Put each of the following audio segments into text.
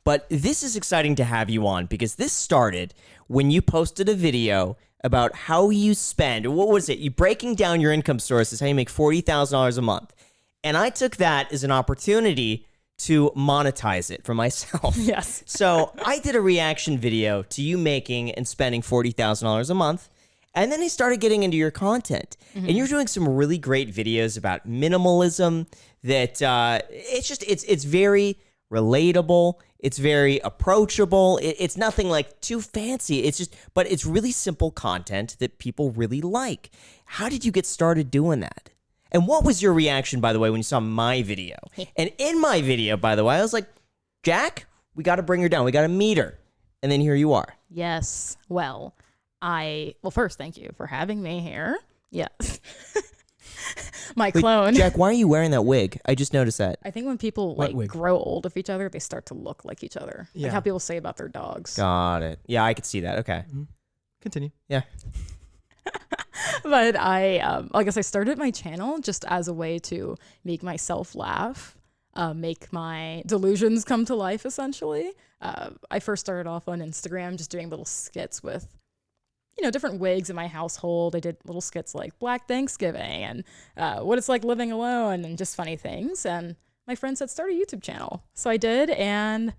But this is exciting to have you on because this started when you posted a video about how you spend, what was it? You breaking down your income sources, how you make $40,000 a month. And I took that as an opportunity to monetize it for myself. Yes. So I did a reaction video to you making and spending $40,000 a month. And then I started getting into your content. And you're doing some really great videos about minimalism that it's very relatable. It's very approachable. It's nothing like too fancy. But it's really simple content that people really like. How did you get started doing that? And what was your reaction, by the way, when you saw my video? And in my video, by the way, I was like, Jack, we got to bring her down. We got to meet her. And then here you are. Yes. Well, first, thank you for having me here. Yes. My clone. Jack, why are you wearing that wig? I just noticed that. I think when people grow old of each other, they start to look like each other. Yeah. Like how people say about their dogs. Got it. Yeah, I could see that. Okay. Mm-hmm. Continue. Yeah. But I guess I started my channel just as a way to make myself laugh, make my delusions come to life, essentially. I first started off on Instagram just doing little skits with, different wigs in my household. I did little skits like Black Thanksgiving and what it's like living alone and just funny things. And my friend said, start a YouTube channel. So I did, and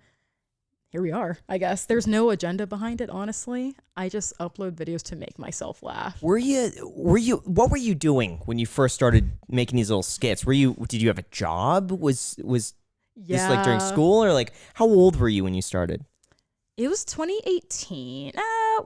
here we are, I guess. There's no agenda behind it, honestly. I just upload videos to make myself laugh. What were you doing when you first started making these little skits? Did you have a job? Was this like during school, or like how old were you when you started? It was 2018.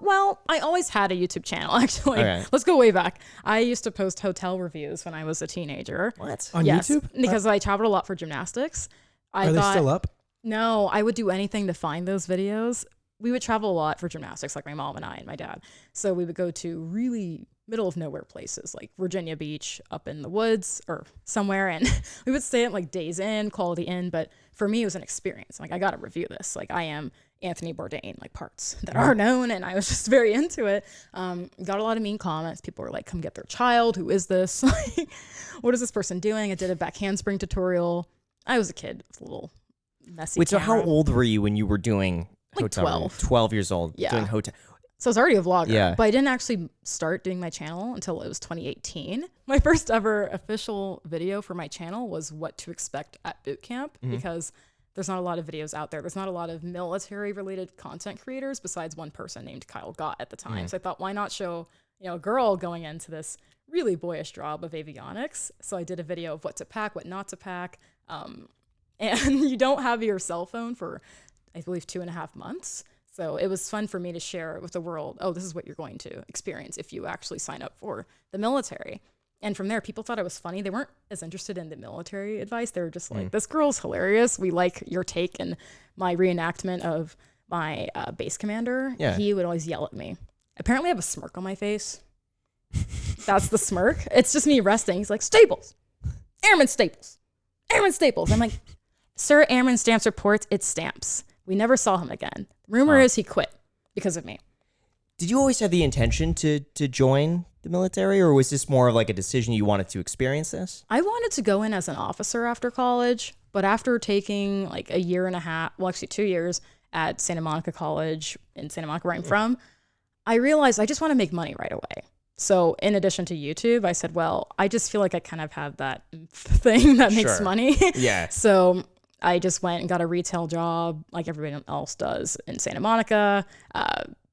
Well, I always had a YouTube channel, actually. Okay. Let's go way back. I used to post hotel reviews when I was a teenager. What? On YouTube? Because I traveled a lot for gymnastics. Are they still up? No, I would do anything to find those videos. We would travel a lot for gymnastics, like my mom and I and my dad. So we would go to really middle of nowhere places like Virginia Beach up in the woods or somewhere. And we would stay at like Days Inn, Quality Inn. But for me, it was an experience. Like, I got to review this. Like, I am Anthony Bourdain, like parts that are known. And I was just very into it. Got a lot of mean comments. People were like, come get their child. Who is this? What is this person doing? I did a back handspring tutorial. I was a kid with a little messy Wait, so camera. how old were you when you were doing Like hotel? 12. 12 years old. Yeah. Doing hotel. So I was already a vlogger, Yeah. but I didn't actually start doing my channel until it was 2018. My first ever official video for my channel was what to expect at boot camp, because there's not a lot of videos out there. There's not a lot of military related content creators besides one person named Kyle Gott at the time. So I thought, why not show, a girl going into this really boyish job of avionics? So I did a video of what to pack, what not to pack. And you don't have your cell phone for, I believe, 2.5 months. So it was fun for me to share with the world, oh, this is what you're going to experience if you actually sign up for the military. And from there, people thought it was funny. They weren't as interested in the military advice. They were just like, this girl's hilarious. We like your take. And my reenactment of my base commander, he would always yell at me. Apparently I have a smirk on my face. That's the smirk. It's just me resting. He's like, Staples, Airman Staples, Airman Staples. I'm like, sir, Airman Stamps reports it's Stamps. We never saw him again. Rumor is he quit because of me. Did you always have the intention to join the military, or was this more of like a decision you wanted to experience this? I wanted to go in as an officer after college, but after taking like a year and a half, well, actually 2 years at Santa Monica College in Santa Monica, where I'm from, I realized I just want to make money right away. So in addition to YouTube, I said, well, I just feel like I kind of have that thing that makes money. Yeah. So I just went and got a retail job like everybody else does in Santa Monica,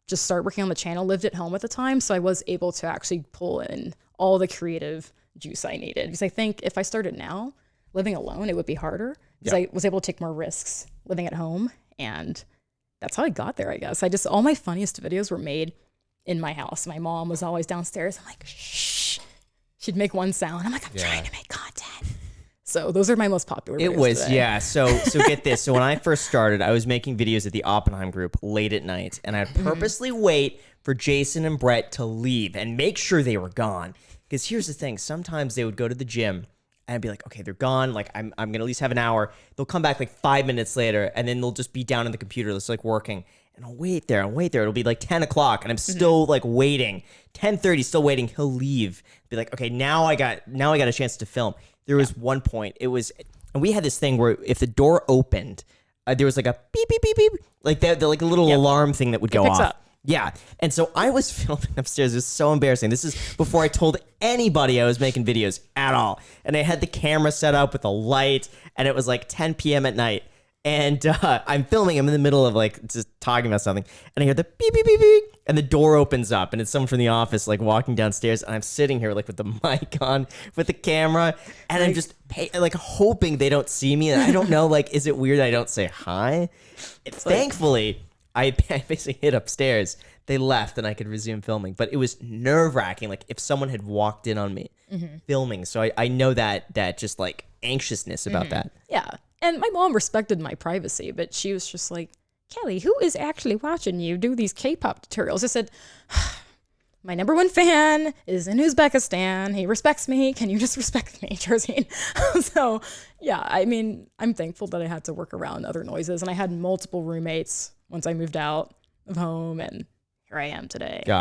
just started working on the channel, lived at home at the time. So I was able to actually pull in all the creative juice I needed. Because I think if I started now, living alone, it would be harder. Because I was able to take more risks living at home. And that's how I got there, I guess. All my funniest videos were made in my house. My mom was always downstairs. I'm like, shh. She'd make one sound. I'm like, I'm trying to make content. So those are my most popular videos. It was, today. yeah. So get this. So when I first started, I was making videos at the Oppenheim group late at night, and I'd purposely wait for Jason and Brett to leave and make sure they were gone. Because here's the thing. Sometimes they would go to the gym and I'd be like, okay, they're gone. Like, I'm going to at least have an hour. They'll come back like 5 minutes later, and then they'll just be down in the computer just like working. And I'll wait there. It'll be like 10 o'clock, and I'm still like waiting. 10:30, still waiting. He'll leave. Be like, okay, now I got a chance to film. There was one point, and we had this thing where if the door opened, there was like a beep, beep, beep, beep, like the like a little alarm thing that would go picks off. up. Yeah. And so I was filming upstairs. It was so embarrassing. This is before I told anybody I was making videos at all. And I had the camera set up with a light, and it was like 10 p.m. at night. And I'm filming. I'm in the middle of like just talking about something. And I hear the beep, beep, beep, beep. And the door opens up, and it's someone from the office like walking downstairs. And I'm sitting here like with the mic on, with the camera. And I'm just like hoping they don't see me. And I don't know, like, is it weird I don't say hi? Thankfully, I basically hid upstairs. They left and I could resume filming. But it was nerve-wracking, like if someone had walked in on me filming. So I know that just like anxiousness about that. Yeah. And my mom respected my privacy, but she was just like, Kelly, who is actually watching you do these K-pop tutorials? I said, my number one fan is in Uzbekistan. He respects me. Can you just respect me, Jersey? So, yeah, I mean, I'm thankful that I had to work around other noises. And I had multiple roommates once I moved out of home. And here I am today. Got it.